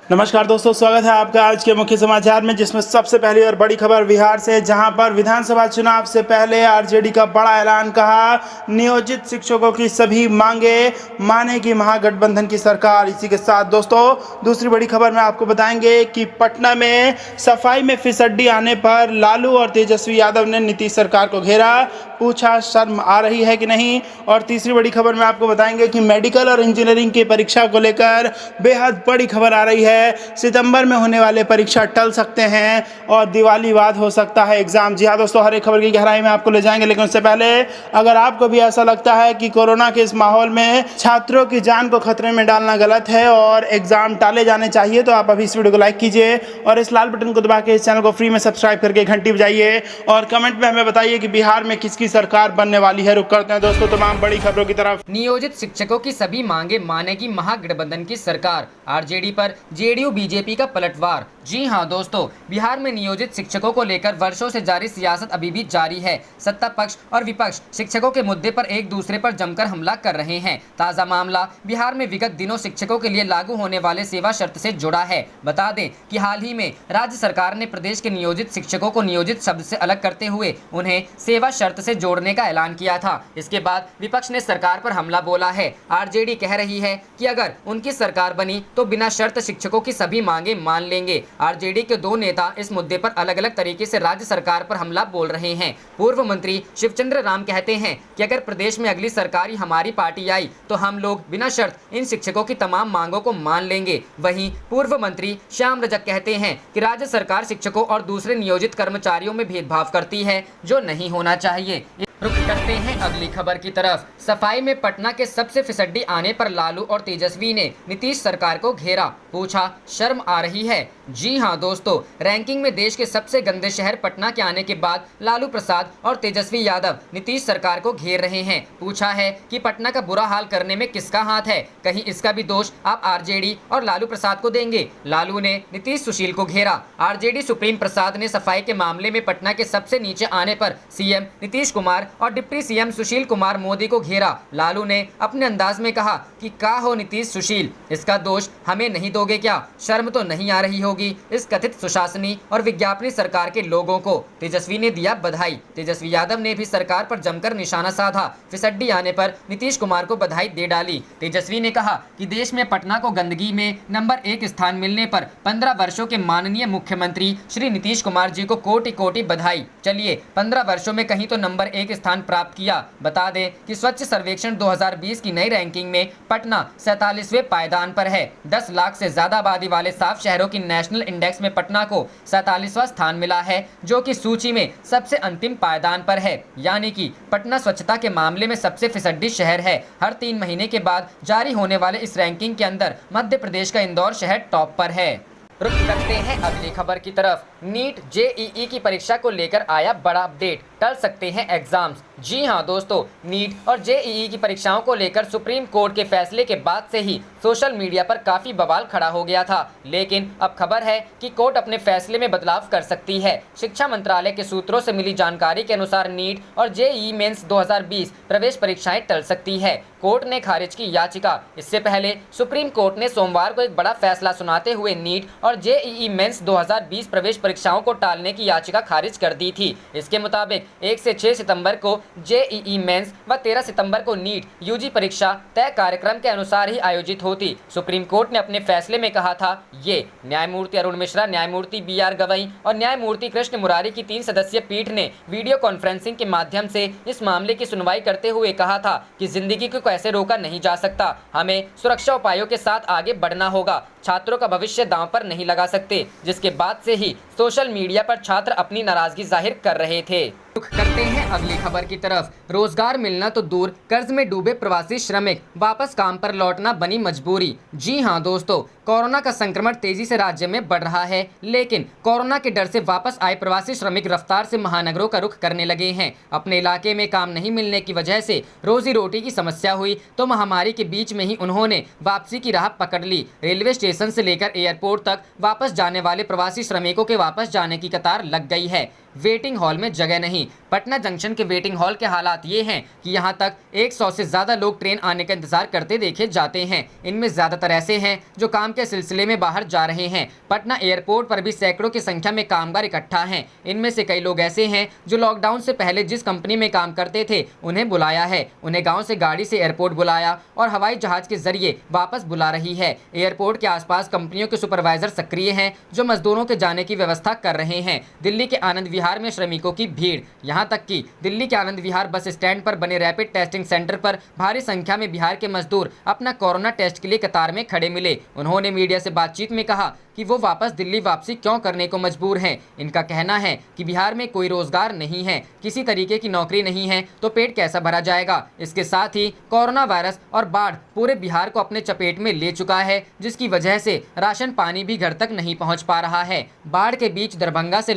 नमस्कार दोस्तों, स्वागत है आपका आज के मुख्य समाचार में, जिसमें सबसे पहली और बड़ी खबर बिहार से, जहां पर विधानसभा चुनाव से पहले आरजेडी का बड़ा ऐलान। कहा, नियोजित शिक्षकों की सभी मांगे मानेगी महागठबंधन की सरकार। इसी के साथ दोस्तों दूसरी बड़ी खबर में आपको बताएंगे कि पटना में सफाई में फिसड्डी आने पर लालू और तेजस्वी यादव ने नीतीश सरकार को घेरा, पूछा शर्म आ रही है कि नहीं। और तीसरी बड़ी खबर में आपको बताएंगे कि मेडिकल और इंजीनियरिंग की परीक्षा को लेकर बेहद बड़ी खबर आ रही है। सितंबर में होने वाले परीक्षा टल सकते हैं और दिवाली बाद हो सकता है एग्जाम। जी हाँ दोस्तों, हर एक खबर की गहराई में आपको ले जाएंगे, लेकिन उससे पहले अगर आपको भी ऐसा लगता है कि कोरोना के इस माहौल में छात्रों की जान को खतरे में डालना गलत है और एग्जाम टाले जाने चाहिए, तो आप अभी इस वीडियो को लाइक कीजिए और इस लाल बटन को दबा के इस चैनल को फ्री में सब्सक्राइब करके घंटी बजाइए और कमेंट में हमें बताइए कि बिहार में किसकी सरकार बनने वाली है। रुक करते हैं दोस्तों तमाम बड़ी खबरों की तरफ। नियोजित शिक्षकों की सभी मांगे मानेगी महागठबंधन की सरकार। आरजेडी पर जेडीयू बीजेपी का पलटवार। जी हां दोस्तों, बिहार में नियोजित शिक्षकों को लेकर वर्षों से जारी सियासत अभी भी जारी है। सत्ता पक्ष और विपक्ष शिक्षकों के मुद्दे पर एक दूसरे पर जमकर हमला कर रहे हैं। ताजा मामला बिहार में विगत दिनों शिक्षकों के लिए लागू होने वाले सेवा शर्त से जुड़ा है। बता दें कि हाल ही में राज्य सरकार ने प्रदेश के नियोजित शिक्षकों को नियोजित शब्द से अलग करते हुए उन्हें सेवा शर्त से जोड़ने का ऐलान किया था। इसके बाद विपक्ष ने सरकार पर हमला बोला है। आरजेडी कह रही है कि अगर उनकी सरकार बनी तो बिना शर्त शिक्षकों की सभी मांगे मान लेंगे। आरजेडी के दो नेता इस मुद्दे पर अलग अलग तरीके से राज्य सरकार पर हमला बोल रहे हैं। पूर्व मंत्री शिवचंद्र राम कहते हैं कि अगर प्रदेश में अगली सरकार ही हमारी पार्टी आई तो हम लोग बिना शर्त इन शिक्षकों की तमाम मांगों को मान लेंगे। वहीं पूर्व मंत्री श्याम रजक कहते हैं कि राज्य सरकार शिक्षकों और दूसरे नियोजित कर्मचारियों में भेदभाव करती है, जो नहीं होना चाहिए। रुक करते हैं अगली खबर की तरफ। सफाई में पटना के सबसे फिसड्डी आने पर लालू और तेजस्वी ने नीतीश सरकार को घेरा, पूछा शर्म आ रही है। जी हां दोस्तों, रैंकिंग में देश के सबसे गंदे शहर पटना के आने के बाद लालू प्रसाद और तेजस्वी यादव नीतीश सरकार को घेर रहे हैं। पूछा है कि पटना का बुरा हाल करने में किसका हाथ है, कहीं इसका भी दोष आप आरजेडी और लालू प्रसाद को देंगे। लालू ने नीतीश सुशील को घेरा। आरजेडी सुप्रीम प्रसाद ने सफाई के मामले में पटना के सबसे नीचे आने पर सीएम नीतीश कुमार और डिप्टी सीएम सुशील कुमार मोदी को घेरा। लालू ने अपने अंदाज में कहा कि का हो नीतीश सुशील, इसका दोष हमें नहीं दोगे क्या? शर्म तो नहीं आ रही होगी इस कथित सुशासनी और विज्ञापनी सरकार के लोगों को। तेजस्वी ने दिया बधाई। तेजस्वी यादव ने भी सरकार पर जमकर निशाना साधा। फिसड्डी आने पर नीतीश कुमार को बधाई दे डाली। तेजस्वी ने कहा कि देश में पटना को गंदगी में नंबर 1 स्थान मिलने पर 15 वर्षों के माननीय मुख्यमंत्री श्री नीतीश कुमार जी को कोटि कोटि बधाई। चलिए, 15 वर्षों में कहीं तो नंबर 1 स्थान प्राप्त किया। बता दें कि स्वच्छ सर्वेक्षण 2020 की नई रैंकिंग में पटना 47वें पायदान पर है। 10 लाख से ज्यादा आबादी वाले साफ शहरों की नेशनल इंडेक्स में पटना को 47वां स्थान मिला है, जो कि सूची में सबसे अंतिम पायदान पर है। यानी कि पटना स्वच्छता के मामले में सबसे फिसड्डी शहर है। हर 3 महीने के बाद जारी होने वाले इस रैंकिंग के अंदर मध्य प्रदेश का इंदौर शहर टॉप पर है। रुक करते हैं अगली खबर की तरफ। नीट जेईई की परीक्षा को लेकर आया बड़ा अपडेट, टल सकते हैं एग्जाम्स। जी हां दोस्तों, नीट और जेईई की परीक्षाओं को लेकर सुप्रीम कोर्ट के फैसले के बाद से ही सोशल मीडिया पर काफी बवाल खड़ा हो गया था, लेकिन अब खबर है कि कोर्ट अपने फैसले में बदलाव कर सकती है। शिक्षा मंत्रालय के सूत्रों से मिली जानकारी के अनुसार नीट और जेईई मेंस 2020 प्रवेश परीक्षाएं टल सकती है। कोर्ट ने खारिज की याचिका। इससे पहले सुप्रीम कोर्ट ने सोमवार को एक बड़ा फैसला सुनाते हुए नीट और जेईई मेंस 2020 प्रवेश परीक्षाओं को टालने की याचिका खारिज कर दी थी। इसके मुताबिक 1 से 6 सितंबर को जेईई मेंस व 13 सितंबर को नीट यूजी परीक्षा तय कार्यक्रम के अनुसार ही आयोजित होती। सुप्रीम कोर्ट ने अपने फैसले में कहा था। ये न्यायमूर्ति अरुण मिश्रा, न्यायमूर्ति BR गवई और न्यायमूर्ति कृष्ण मुरारी की 3 सदस्यीय पीठ ने वीडियो कॉन्फ्रेंसिंग के माध्यम से इस मामले की सुनवाई करते हुए कहा था कि जिंदगी को कैसे रोका नहीं जा सकता, हमें सुरक्षा उपायों के साथ आगे बढ़ना होगा। छात्रों का भविष्य दांव पर नहीं लगा सकते, जिसके बाद से ही सोशल मीडिया पर छात्र अपनी नाराजगी जाहिर कर रहे थे। रुख करते हैं अगली खबर की तरफ। रोजगार मिलना तो दूर, कर्ज में डूबे प्रवासी श्रमिक वापस काम पर लौटना बनी मजबूरी। जी हां दोस्तों, कोरोना का संक्रमण तेजी से राज्य में बढ़ रहा है, लेकिन कोरोना के डर से वापस आए प्रवासी श्रमिक रफ्तार से महानगरों का रुख करने लगे हैं। अपने इलाके में काम नहीं मिलने की वजह से रोजी रोटी की समस्या हुई तो महामारी के बीच में ही उन्होंने वापसी की राह पकड़ ली। रेलवे स्टेशन से लेकर एयरपोर्ट तक वापस जाने वाले प्रवासी श्रमिकों के वापस जाने की कतार लग गई है। वेटिंग हॉल में जगह नहीं। पटना जंक्शन के वेटिंग हॉल के हालात ये हैं कि यहां तक 100 से ज़्यादा लोग ट्रेन आने का इंतजार करते देखे जाते हैं। इनमें ज़्यादातर ऐसे हैं जो काम के सिलसिले में बाहर जा रहे हैं। पटना एयरपोर्ट पर भी सैकड़ों की संख्या में कामगार इकट्ठा हैं। इनमें से कई लोग ऐसे हैं जो लॉकडाउन से पहले जिस कंपनी में काम करते थे उन्हें बुलाया है, उन्हें गाँव से गाड़ी से एयरपोर्ट बुलाया और हवाई जहाज के जरिए वापस बुला रही है। एयरपोर्ट के आसपास कंपनियों के सुपरवाइजर सक्रिय हैं जो मजदूरों के जाने की व्यवस्था कर रहे हैं। दिल्ली के आनंद विहार में श्रमिकों की भीड़, यहाँ तक कि दिल्ली के आनंद विहार बस स्टैंड पर बने रैपिड टेस्टिंग सेंटर पर भारी संख्या में बिहार के मजदूर अपना कोरोना टेस्ट के लिए कतार में खड़े मिले। उन्होंने मीडिया से बातचीत में कहा कि वो वापस दिल्ली वापसी क्यों करने को मजबूर हैं। इनका कहना है कि बिहार में कोई रोजगार नहीं है, किसी तरीके की नौकरी नहीं है तो पेट कैसा भरा जाएगा। इसके साथ ही कोरोना वायरस और बाढ़ पूरे बिहार को अपने चपेट में ले चुका है, जिसकी वजह से राशन पानी भी घर तक नहीं पहुंच पा रहा है। बाढ़ के बीच दरभंगा से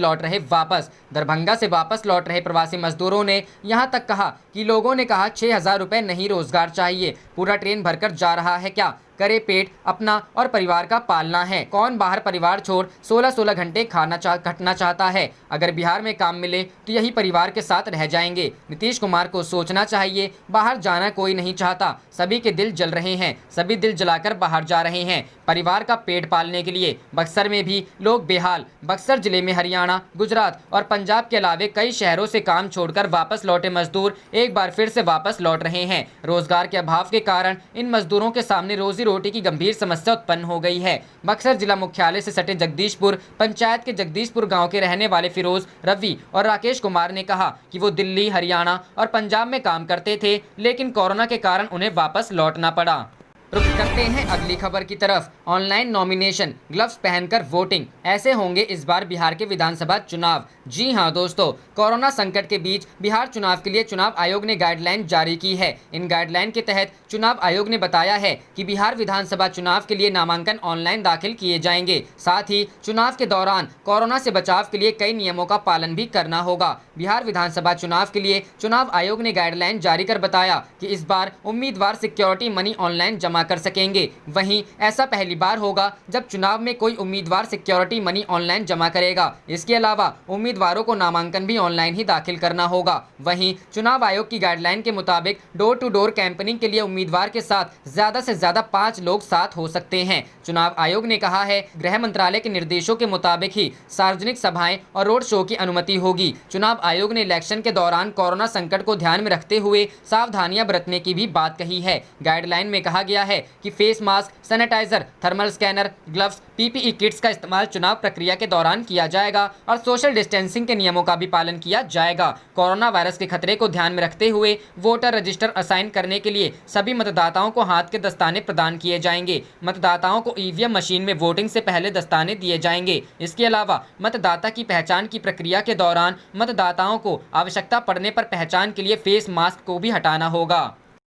वापस लौट रहे प्रवासी मजदूरों ने यहाँ तक कहा कि लोगों ने कहा 6,000 रुपये नहीं, रोजगार चाहिए। पूरा ट्रेन भरकर जा रहा है, क्या करे, पेट अपना और परिवार का पालना है। कौन बाहर परिवार छोड़ 16-16 घंटे खटना चाहता है। अगर बिहार में काम मिले तो यही परिवार के साथ रह जाएंगे। नीतीश कुमार को सोचना चाहिए, बाहर जाना कोई नहीं चाहता, सभी के दिल जल रहे हैं, सभी दिल जलाकर बाहर जा रहे हैं परिवार का पेट पालने के लिए। बक्सर में भी लोग बेहाल। बक्सर जिले में हरियाणा, गुजरात और पंजाब के अलावे कई शहरों से काम छोड़कर वापस लौटे मजदूर एक बार फिर से वापस लौट रहे हैं। रोजगार के अभाव के कारण इन मजदूरों के सामने रोजी रोटी की गंभीर समस्या उत्पन्न हो गई है। बक्सर जिला मुख्यालय से सटे जगदीशपुर पंचायत के जगदीशपुर गांव के रहने वाले फिरोज, रवि और राकेश कुमार ने कहा कि वो दिल्ली, हरियाणा और पंजाब में काम करते थे, लेकिन कोरोना के कारण उन्हें वापस लौटना पड़ा। रुक करते हैं अगली खबर की तरफ। ऑनलाइन नॉमिनेशन, ग्लव्स पहनकर वोटिंग, ऐसे होंगे इस बार बिहार के विधानसभा चुनाव। जी हां दोस्तों, कोरोना संकट के बीच बिहार चुनाव के लिए चुनाव आयोग ने गाइडलाइन जारी की है। इन गाइडलाइन के तहत चुनाव आयोग ने बताया है कि बिहार विधानसभा चुनाव के लिए नामांकन ऑनलाइन दाखिल किए जाएंगे। साथ ही चुनाव के दौरान कोरोना से बचाव के लिए कई नियमों का पालन भी करना होगा। बिहार विधानसभा चुनाव के लिए चुनाव आयोग ने गाइडलाइन जारी कर बताया कि इस बार उम्मीदवार सिक्योरिटी मनी ऑनलाइन जमा कर सकेंगे। वहीं ऐसा पहली बार होगा जब चुनाव में कोई उम्मीदवार सिक्योरिटी मनी ऑनलाइन जमा करेगा। इसके अलावा उम्मीदवारों को नामांकन भी ऑनलाइन ही दाखिल करना होगा। वहीं चुनाव आयोग की गाइडलाइन के मुताबिक डोर टू डोर कैंपेनिंग के लिए उम्मीदवार के साथ ज्यादा से ज्यादा 5 लोग साथ हो सकते हैं। चुनाव आयोग ने कहा है, गृह मंत्रालय के निर्देशों के मुताबिक ही सार्वजनिक सभाएं और रोड शो की अनुमति होगी। चुनाव आयोग ने इलेक्शन के दौरान कोरोना संकट को ध्यान में रखते हुए सावधानियां बरतने की भी बात कही है। गाइडलाइन में कहा गया है कि face mask, sanitizer, thermal scanner, gloves, PPE kits का इस्तेमाल चुनाव प्रक्रिया के दौरान किया जाएगा और सोशल डिस्टेंसिंग के नियमों का भी पालन किया जाएगा। कोरोना वायरस के खतरे को ध्यान में रखते हुए वोटर रजिस्टर असाइन करने के लिए सभी मतदाताओं को हाथ के दस्ताने प्रदान किए जाएंगे। मतदाताओं को ईवीएम मशीन में वोटिंग से पहले दस्ताने दिए जाएंगे। इसके अलावा मतदाता की पहचान की प्रक्रिया के दौरान मतदाताओं को आवश्यकता पड़ने पर पहचान के लिए फेस मास्क को भी हटाना होगा।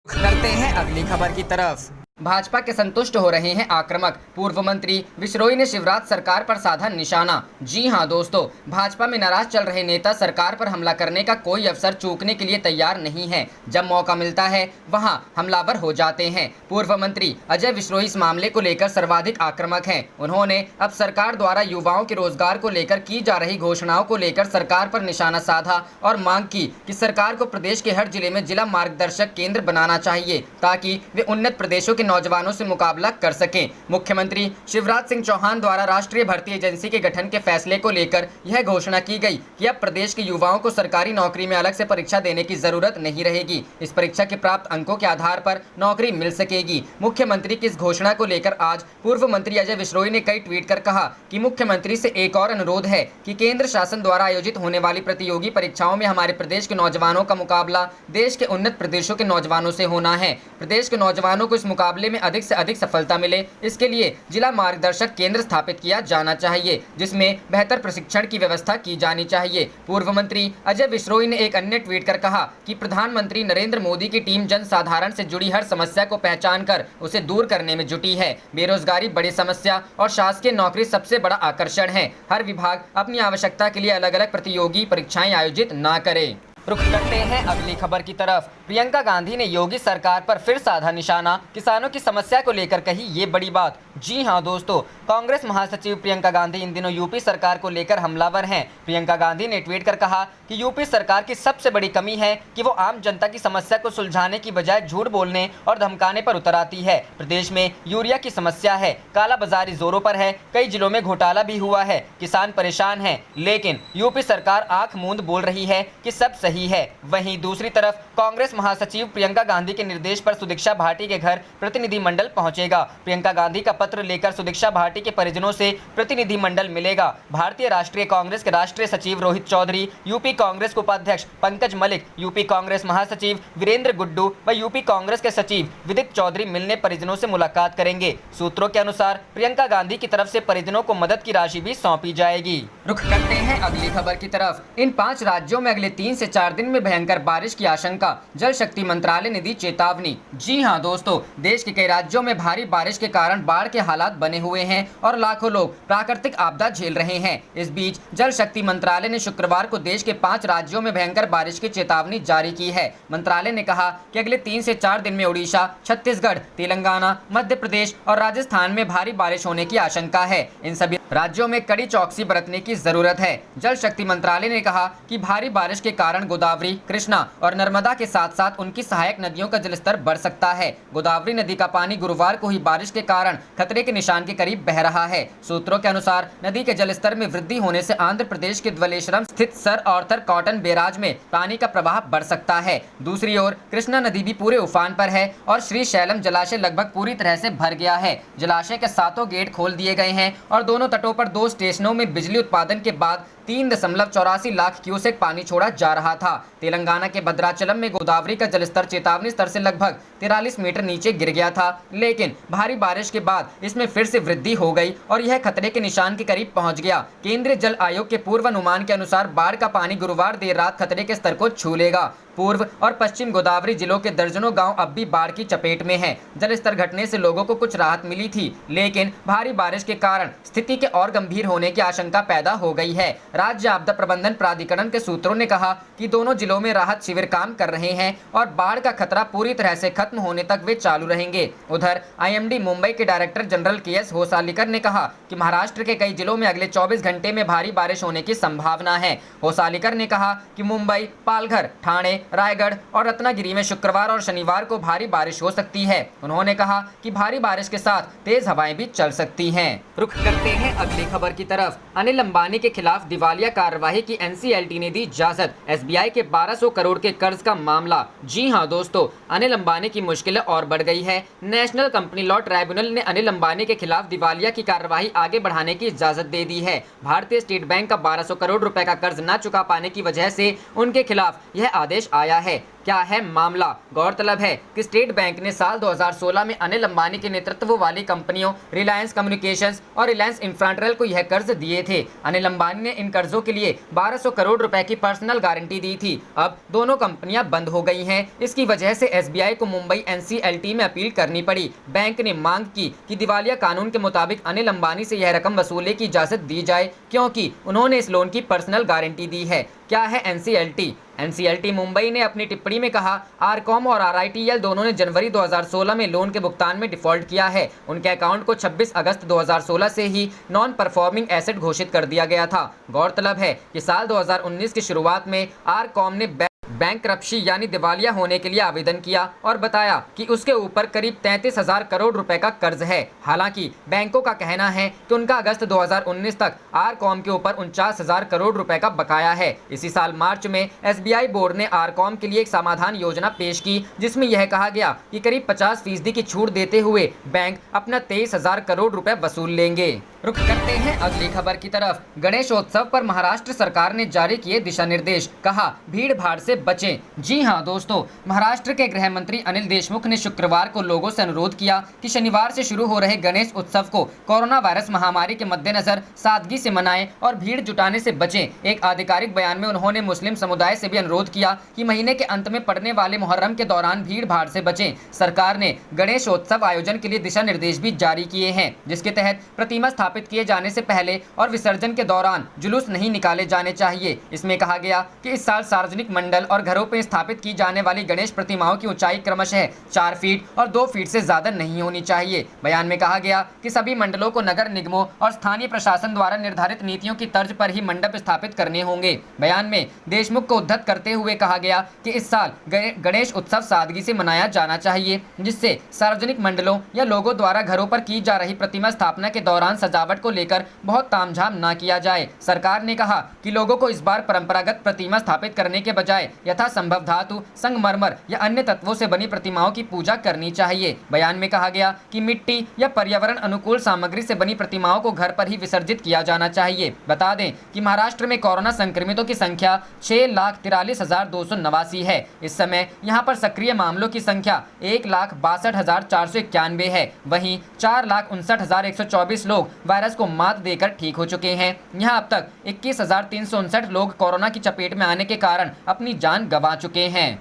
करते हैं अगली खबर की तरफ। भाजपा के संतुष्ट हो रहे हैं आक्रामक, पूर्व मंत्री विश्रोई ने शिवराज सरकार पर साधा निशाना। जी हां दोस्तों, भाजपा में नाराज चल रहे नेता सरकार पर हमला करने का कोई अवसर चूकने के लिए तैयार नहीं है। जब मौका मिलता है वहां हमलावर हो जाते हैं। पूर्व मंत्री अजय विश्रोई इस मामले को लेकर सर्वाधिक आक्रामक हैं। उन्होंने अब सरकार द्वारा युवाओं के रोजगार को लेकर की जा रही घोषणाओं को लेकर सरकार पर निशाना साधा और मांग की कि सरकार को प्रदेश के हर जिले में जिला मार्गदर्शक केंद्र बनाना चाहिए ताकि वे उन्नत प्रदेशों के नौजवानों से मुकाबला कर सकें। मुख्यमंत्री शिवराज सिंह चौहान द्वारा राष्ट्रीय भर्ती एजेंसी के गठन के फैसले को लेकर यह घोषणा की गई कि अब प्रदेश के युवाओं को सरकारी नौकरी में अलग से परीक्षा देने की जरूरत नहीं रहेगी। इस परीक्षा के प्राप्त अंकों के आधार पर नौकरी मिल सकेगी। मुख्यमंत्री की इस घोषणा को लेकर आज पूर्व मंत्री अजय विश्रोई ने कई ट्वीट कर कहा कि मुख्यमंत्री से एक और अनुरोध है कि केंद्र शासन द्वारा आयोजित होने वाली प्रतियोगी परीक्षाओं में हमारे प्रदेश के नौजवानों का मुकाबला देश के उन्नत प्रदेशों के नौजवानों से होना है। प्रदेश के नौजवानों को इस मुकाबले में अधिक से अधिक सफलता मिले, इसके लिए जिला मार्गदर्शक केंद्र स्थापित किया जाना चाहिए जिसमें बेहतर प्रशिक्षण की व्यवस्था की जानी चाहिए। पूर्व मंत्री अजय विश्रोई ने एक अन्य ट्वीट कर कहा कि प्रधानमंत्री नरेंद्र मोदी की टीम जनसाधारण से जुड़ी हर समस्या को पहचान कर उसे दूर करने में जुटी है। बेरोजगारी बड़ी समस्या और शासकीय नौकरी सबसे बड़ा आकर्षण है। हर विभाग अपनी आवश्यकता के लिए अलग अलग प्रतियोगी परीक्षाएं आयोजित ना करे। रुख करते हैं अगली खबर की तरफ। प्रियंका गांधी ने योगी सरकार पर फिर साधा निशाना, किसानों की समस्या को लेकर कही ये बड़ी बात। जी हां दोस्तों, कांग्रेस महासचिव प्रियंका गांधी इन दिनों यूपी सरकार को लेकर हमलावर हैं। प्रियंका गांधी ने ट्वीट कर कहा कि यूपी सरकार की सबसे बड़ी कमी है कि वो आम जनता की समस्या को सुलझाने की बजाय झूठ बोलने और धमकाने पर उतर आती है। प्रदेश में यूरिया की समस्या है, कालाबाजारी जोरों पर है, कई जिलों में घोटाला भी हुआ है, किसान परेशान हैं, लेकिन यूपी सरकार आंख मूंद बोल रही है कि सब सही है। वहीं दूसरी तरफ कांग्रेस महासचिव प्रियंका गांधी के निर्देश पर सुदीक्षा भाटी के घर प्रतिनिधिमंडल पहुंचेगा। प्रियंका गांधी का पत्र लेकर सुदीक्षा भाटी के परिजनों से प्रतिनिधिमंडल मिलेगा। भारतीय राष्ट्रीय कांग्रेस के राष्ट्रीय सचिव रोहित चौधरी, यूपी कांग्रेस के उपाध्यक्ष पंकज मलिक, यूपी कांग्रेस महासचिव वीरेंद्र गुड्डू व यूपी कांग्रेस के सचिव विदित चौधरी मिलने परिजनों से मुलाकात करेंगे। सूत्रों के अनुसार प्रियंका गांधी की तरफ से परिजनों को मदद की राशि भी सौंपी जाएगी। रुख करते हैं अगली खबर की तरफ। इन 5 राज्यों में अगले 3 से 4 दिन में भयंकर बारिश की आशंका, जल शक्ति मंत्रालय ने दी चेतावनी। जी हां दोस्तों, देश के कई राज्यों में भारी बारिश के कारण बाढ़ के हालात बने हुए हैं और लाखों लोग प्राकृतिक आपदा झेल रहे हैं। इस बीच जल शक्ति मंत्रालय ने शुक्रवार को देश के 5 राज्यों में भयंकर बारिश की चेतावनी जारी की है। मंत्रालय ने कहा कि अगले 3 से 4 दिन में उड़ीसा, छत्तीसगढ़, तेलंगाना, मध्य प्रदेश और राजस्थान में भारी बारिश होने की आशंका है। इन सभी राज्यों में कड़ी चौकसी बरतने की जरूरत है। जल शक्ति मंत्रालय ने कहा कि भारी बारिश के कारण गोदावरी, कृष्णा और नर्मदा के साथ साथ उनकी सहायक नदियों का जलस्तर बढ़ सकता है। गोदावरी नदी का पानी गुरुवार को ही बारिश के कारण खतरे के निशान के करीब बह रहा है। सूत्रों के अनुसार नदी के जलस्तर में वृद्धि होने से आंध्र प्रदेश के धवलेश्वरम स्थित सर आर्थर कॉटन बैराज में पानी का प्रवाह बढ़ सकता है। दूसरी ओर कृष्णा नदी भी पूरे उफान पर है और श्री शैलम जलाशय लगभग पूरी तरह से भर गया है। जलाशय के 7 गेट खोल दिए गए हैं और दोनों तटों पर 2 स्टेशनों में बिजली उत्पादन के बाद 3.84 लाख क्यूसेक पानी छोड़ा जा रहा था। तेलंगाना के भद्राचलम में गोदावरी का जलस्तर चेतावनी स्तर से लगभग 43 मीटर नीचे गिर गया था, लेकिन भारी बारिश के बाद इसमें फिर से वृद्धि हो गई और यह खतरे के निशान के करीब पहुंच गया। केंद्रीय जल आयोग के पूर्वानुमान के अनुसार बाढ़ का पानी गुरुवार देर रात खतरे के स्तर को छू लेगा। पूर्व और पश्चिम गोदावरी जिलों के दर्जनों गांव अब भी बाढ़ की चपेट में हैं। जलस्तर घटने से लोगों को कुछ राहत मिली थी, लेकिन भारी बारिश के कारण स्थिति के और गंभीर होने की आशंका पैदा हो गई है। राज्य आपदा प्रबंधन प्राधिकरण के सूत्रों ने कहा कि दोनों जिलों में राहत शिविर काम कर रहे हैं और बाढ़ का खतरा पूरी तरह से खत्म होने तक वे चालू रहेंगे। उधर आईएमडी मुंबई के डायरेक्टर जनरल केएस होसालीकर ने कहा कि महाराष्ट्र के कई जिलों में अगले 24 घंटे में भारी बारिश होने की संभावना है। होसालीकर ने कहा कि मुंबई, पालघर, ठाणे, रायगढ़ और रत्नागिरी में शुक्रवार और शनिवार को भारी बारिश हो सकती है। उन्होंने कहा कि भारी बारिश के साथ तेज हवाएं भी चल सकती हैं। रुख करते हैं अगली खबर की तरफ। अनिल अंबानी के खिलाफ दिवालिया कार्यवाही की एनसीएलटी ने दी इजाजत। एसबीआई के 1200 करोड़ के कर्ज का मामला। जी हां दोस्तों, अनिल अंबानी की मुश्किलें और बढ़ गई है। नेशनल कंपनी लॉ ट्राइब्यूनल ने अनिल अंबानी के खिलाफ दिवालिया की कार्यवाही आगे बढ़ाने की इजाजत दे दी है। भारतीय स्टेट बैंक का 1200 करोड़ रुपए का कर्ज न चुका पाने की वजह से उनके खिलाफ यह आदेश आया है। क्या है मामला? गौरतलब है कि स्टेट बैंक ने साल 2016 में अनिल अंबानी के नेतृत्व वाली कंपनियों रिलायंस कम्युनिकेशंस और रिलायंस इंफ्रास्ट्रक्चर को यह कर्ज दिए थे। अनिल अंबानी ने इन कर्जों के लिए 1200 करोड़ रुपए की पर्सनल गारंटी दी थी। अब दोनों कंपनियां बंद हो गई हैं। इसकी वजह से एसबीआई को मुंबई एनसीएलटी में अपील करनी पड़ी। बैंक ने मांग की कि दिवालिया कानून के मुताबिक अनिल अंबानी से यह रकम वसूलने की इजाजत दी जाए, क्योंकि उन्होंने इस लोन की पर्सनल गारंटी दी है। क्या है एनसीएलटी? एनसीएलटी मुंबई ने अपनी टिप्पणी में कहा, आरकॉम और आरआईटीएल दोनों ने जनवरी 2016 में लोन के भुगतान में डिफॉल्ट किया है। उनके अकाउंट को 26 अगस्त 2016 से ही नॉन परफॉर्मिंग एसेट घोषित कर दिया गया था। गौरतलब है कि साल 2019 की शुरुआत में आरकॉम ने बैंकरप्सी यानी दिवालिया होने के लिए आवेदन किया और बताया कि उसके ऊपर करीब 33,000 करोड़ रुपए का कर्ज है। हालांकि बैंकों का कहना है कि उनका अगस्त 2019 तक आरकॉम के ऊपर 49,000 करोड़ रुपए का बकाया है। इसी साल मार्च में एसबीआई बोर्ड ने आरकॉम के लिए एक समाधान योजना पेश की, जिसमें यह कहा गया कि करीब 50% की छूट देते हुए बैंक अपना 23,000 करोड़ रुपए वसूल लेंगे। रुख करते हैं अगली खबर की तरफ। गणेशोत्सव पर महाराष्ट्र सरकार ने जारी किए दिशा निर्देश। कहा, भीड़ भाड़ से बचें। जी हां दोस्तों, महाराष्ट्र के गृह मंत्री अनिल देशमुख ने शुक्रवार को लोगों से अनुरोध किया कि शनिवार से शुरू हो रहे गणेश उत्सव को कोरोना वायरस महामारी के मद्देनजर सादगी से मनाएं और भीड़ जुटाने से बचें। एक आधिकारिक बयान में उन्होंने मुस्लिम समुदाय से भी अनुरोध किया कि महीने के अंत में पड़ने वाले मुहर्रम के दौरान भीड़ भाड़ से बचें। सरकार ने गणेशोत्सव आयोजन के लिए दिशा निर्देश भी जारी किए हैं, जिसके तहत प्रतिमा स्थापित किए जाने से पहले और विसर्जन के दौरान जुलूस नहीं निकाले जाने चाहिए। इसमें कहा गया कि इस साल सार्वजनिक मंडल और घरों पर स्थापित की जाने वाली गणेश प्रतिमाओं की ऊंचाई क्रमशः 4 फीट और 2 फीट से ज्यादा नहीं होनी चाहिए। बयान में कहा गया कि सभी मंडलों को नगर निगमों और स्थानीय प्रशासन द्वारा निर्धारित नीतियों की तर्ज पर ही मंडप स्थापित करने होंगे। बयान में देशमुख को उद्धत करते हुए कहा गया कि इस साल गणेश उत्सव सादगी से मनाया जाना चाहिए, जिससे सार्वजनिक मंडलों या लोगों द्वारा घरों पर की जा रही प्रतिमा स्थापना के दौरान सजावट को लेकर बहुत तामझाम न किया जाए। सरकार ने कहा कि लोगों को इस बार परंपरागत प्रतिमा स्थापित करने के बजाय यथासंभव धातु, संगमरमर या अन्य तत्वों से बनी प्रतिमाओं की पूजा करनी चाहिए। बयान में कहा गया कि मिट्टी या पर्यावरण अनुकूल सामग्री से बनी प्रतिमाओं को घर पर ही विसर्जित किया जाना चाहिए। बता दें कि महाराष्ट्र में कोरोना संक्रमितों की संख्या 6,43,289 है। इस समय यहां पर सक्रिय मामलों की संख्या 1,62,491 है। वहीं 4,59,124 लोग वायरस को मात देकर ठीक हो चुके हैं। यहां अब तक 21,359 लोग कोरोना की चपेट में आने के कारण अपनी जान गंवा चुके हैं।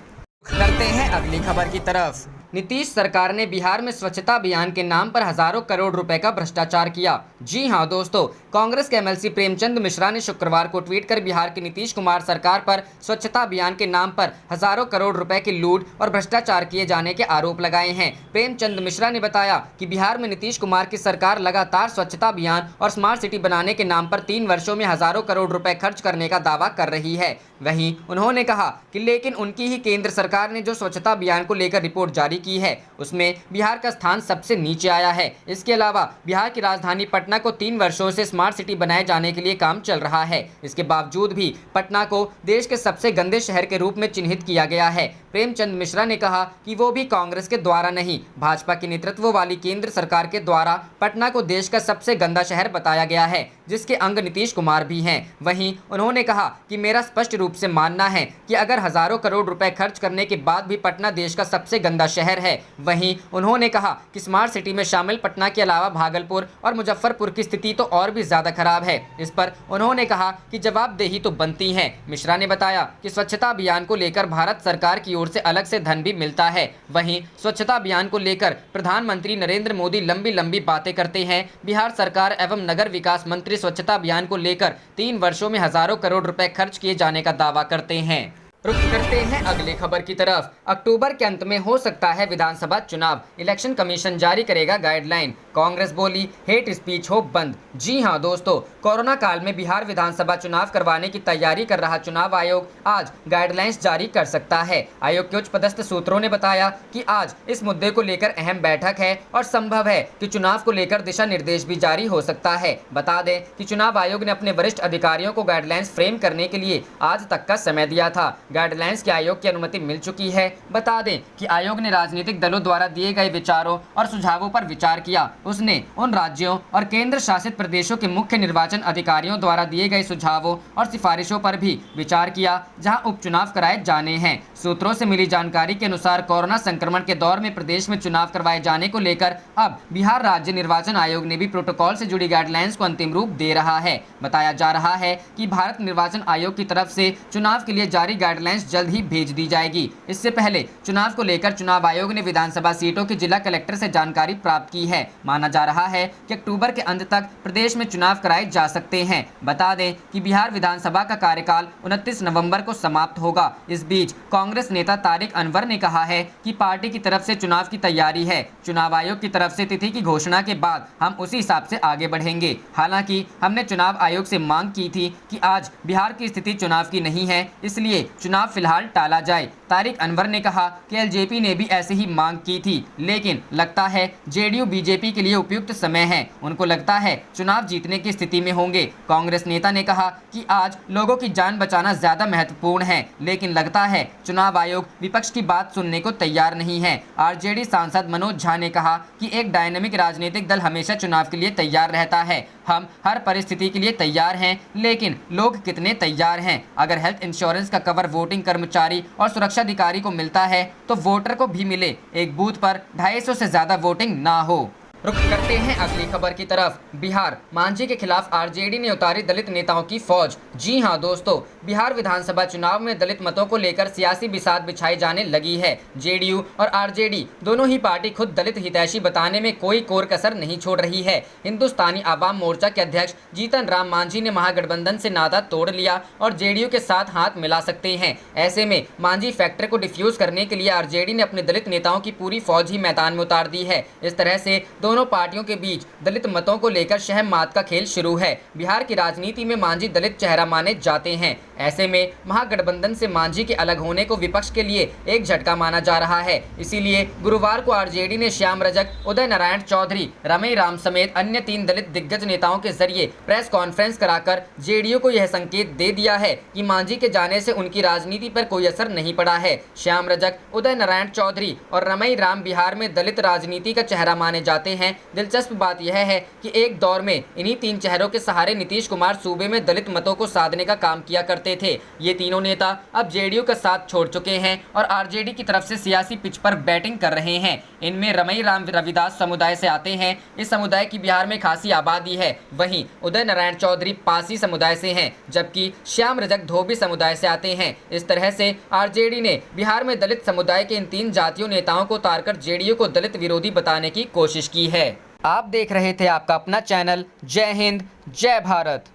करते हैं अगली खबर की तरफ। नीतीश सरकार ने बिहार में स्वच्छता अभियान के नाम पर हजारों करोड़ रुपए का भ्रष्टाचार किया। जी हां दोस्तों, कांग्रेस के एमएलसी प्रेमचंद मिश्रा ने शुक्रवार को ट्वीट कर बिहार की नीतीश कुमार सरकार पर स्वच्छता अभियान के नाम पर हजारों करोड़ रुपए की लूट और भ्रष्टाचार किए जाने के आरोप लगाए हैं। प्रेमचंद मिश्रा ने बताया कि बिहार में नीतीश कुमार की सरकार लगातार स्वच्छता अभियान और स्मार्ट सिटी बनाने के नाम पर 3 वर्षों में हजारों करोड़ रुपए खर्च करने का दावा कर रही है। वहीं उन्होंने कहा कि लेकिन उनकी ही केंद्र सरकार ने जो स्वच्छता अभियान को लेकर रिपोर्ट जारी की है, उसमें बिहार का स्थान सबसे नीचे आया है। इसके अलावा बिहार की राजधानी पटना को 3 वर्षों से स्मार्ट सिटी बनाए जाने के लिए काम चल रहा है। इसके बावजूद भी पटना को देश के सबसे गंदे शहर के रूप में चिन्हित किया गया है। प्रेमचंद मिश्रा ने कहा कि वो भी कांग्रेस के द्वारा नहीं, भाजपा के नेतृत्व वाली केंद्र सरकार के द्वारा पटना को देश का सबसे गंदा शहर बताया गया है, जिसके अंग नीतीश कुमार भी हैं। वहीं उन्होंने कहा कि मेरा स्पष्ट रूप से मानना है कि अगर हजारों करोड़ रुपए खर्च करने के बाद भी पटना देश का सबसे गंदा शहर है। वहीं उन्होंने कहा कि स्मार्ट सिटी में शामिल पटना के अलावा भागलपुर और मुजफ्फरपुर की स्थिति तो और भी ज्यादा खराब है। इस पर उन्होंने कहा कि जवाबदेही तो बनती है। मिश्रा ने बताया कि स्वच्छता अभियान को लेकर भारत सरकार की ओर से अलग से धन भी मिलता है। वहीं स्वच्छता अभियान को लेकर प्रधानमंत्री नरेंद्र मोदी लंबी लंबी बातें करते हैं। बिहार सरकार एवं नगर विकास मंत्री स्वच्छता अभियान को लेकर 3 वर्षों में हजारों करोड़ रुपए खर्च किए जाने का दावा करते हैं। रुक करते हैं अगली खबर की तरफ। अक्टूबर के अंत में हो सकता है विधानसभा चुनाव, इलेक्शन कमीशन जारी करेगा गाइडलाइन। कांग्रेस बोली हेट स्पीच हो बंद। जी हां दोस्तों, कोरोना काल में बिहार विधानसभा चुनाव करवाने की तैयारी कर रहा चुनाव आयोग आज गाइडलाइंस जारी कर सकता है। आयोग के उच्च पदस्थ सूत्रों ने बताया कि आज इस मुद्दे को लेकर अहम बैठक है और संभव है कि चुनाव को लेकर दिशा निर्देश भी जारी हो सकता है। बता दें कि चुनाव आयोग ने अपने वरिष्ठ अधिकारियों को गाइडलाइंस फ्रेम करने के लिए आज तक का समय दिया था। गाइडलाइंस के आयोग की अनुमति मिल चुकी है। बता दें कि आयोग ने राजनीतिक दलों द्वारा दिए गए विचारों और सुझावों पर विचार किया। उसने उन राज्यों और केंद्र शासित प्रदेशों के मुख्य निर्वाचन अधिकारियों द्वारा दिए गए सुझावों और सिफारिशों पर भी विचार किया, जहां उपचुनाव कराए जाने हैं। सूत्रों से मिली जानकारी के अनुसार कोरोना संक्रमण के दौर में प्रदेश में चुनाव करवाए जाने को लेकर अब बिहार राज्य निर्वाचन आयोग ने भी प्रोटोकॉल से जुड़ी गाइडलाइंस को अंतिम रूप दे रहा है। बताया जा रहा है कि भारत निर्वाचन आयोग की तरफ से चुनाव के लिए जारी गाइडलाइंस जल्द ही भेज दी जाएगी। इससे पहले चुनाव को लेकर चुनाव आयोग ने विधानसभा सीटों की जिला कलेक्टर से जानकारी प्राप्त की है। माना जा रहा है कि अक्टूबर के अंत तक प्रदेश में चुनाव कराए जा सकते हैं। बता दें कि बिहार विधानसभा का कार्यकाल 29 नवंबर को समाप्त होगा। इस बीच कांग्रेस नेता तारिक अनवर ने कहा है कि पार्टी की तरफ से चुनाव की तैयारी है। चुनाव आयोग की तरफ से तिथि की घोषणा के बाद हम उसी हिसाब से आगे बढ़ेंगे। हालांकि हमने चुनाव आयोग से मांग की थी कि आज बिहार की स्थिति चुनाव की नहीं है, इसलिए चुनाव फिलहाल टाला जाए। तारिक अनवर ने कहा कि एलजेपी ने भी ऐसे ही मांग की थी, लेकिन लगता है जेडीयू बीजेपी के लिए उपयुक्त समय है। उनको लगता है चुनाव जीतने की स्थिति में होंगे। कांग्रेस नेता ने कहा कि आज लोगों की जान बचाना ज्यादा महत्वपूर्ण है, लेकिन लगता है चुनाव आयोग विपक्ष की बात सुनने को तैयार नहीं है। आरजेडी सांसद मनोज झा ने कहा कि एक डायनेमिक राजनीतिक दल हमेशा चुनाव के लिए तैयार रहता है। हम हर परिस्थिति के लिए तैयार हैं, लेकिन लोग कितने तैयार हैं? अगर हेल्थ इंश्योरेंस का कवर वोटिंग कर्मचारी और सुरक्षा अधिकारी को मिलता है तो वोटर को भी मिले। एक बूथ पर 250 से ज्यादा वोटिंग ना हो। रुक करते हैं अगली खबर की तरफ। बिहार, मांझी के खिलाफ आरजेडी ने उतारी दलित नेताओं की फौज। जी हां दोस्तों, बिहार विधानसभा चुनाव में दलित मतों को लेकर सियासी बिसात बिछाई जाने लगी है। जेडीयू और आरजेडी दोनों ही पार्टी खुद दलित हितैषी बताने में कोई कोर कसर नहीं छोड़ रही है। हिंदुस्तानी आवाम मोर्चा के अध्यक्ष जीतन राम मांझी ने महागठबंधन से नाता तोड़ लिया और जेडीयू के साथ हाथ मिला सकते हैं। ऐसे में मांझी फैक्टर को डिफ्यूज करने के लिए आरजेडी ने अपने दलित नेताओं की पूरी फौज ही मैदान में उतार दी है। इस तरह से दोनों पार्टियों के बीच दलित मतों को लेकर शह मात का खेल शुरू है। बिहार की राजनीति में मांझी दलित चेहरा माने जाते हैं। ऐसे में महागठबंधन से मांझी के अलग होने को विपक्ष के लिए एक झटका माना जा रहा है। इसीलिए गुरुवार को आरजेडी ने श्याम रजक, उदय नारायण चौधरी, रमई राम समेत अन्य 3 दलित दिग्गज नेताओं के जरिए प्रेस कॉन्फ्रेंस कराकर जेडीयू को यह संकेत दे दिया है कि मांझी के जाने से उनकी राजनीति पर कोई असर नहीं पड़ा है। श्याम रजक, उदय नारायण चौधरी और रमई राम बिहार में दलित राजनीति का चेहरा माने जाते हैं। दिलचस्प बात यह है कि एक दौर में इन्हीं 3 चेहरों के सहारे नीतीश कुमार सूबे में दलित मतों को साधने का काम किया करते थे। ये तीनों नेता अब जेडीयू का साथ छोड़ चुके हैं और आरजेडी की तरफ से सियासी पिच पर बैटिंग कर रहे हैं। इनमें रमई राम रविदास समुदाय से आते हैं। इस समुदाय की बिहार में खासी आबादी है। वहीं उदय नारायण चौधरी पासी समुदाय से हैं, जबकि श्याम रजक धोबी समुदाय से आते हैं। इस तरह से आरजेडी ने बिहार में दलित समुदाय के इन 3 जातियों नेताओं को उतारकर जेडीयू को दलित विरोधी बताने की कोशिश की है। आप देख रहे थे आपका अपना चैनल जय हिंद जय भारत।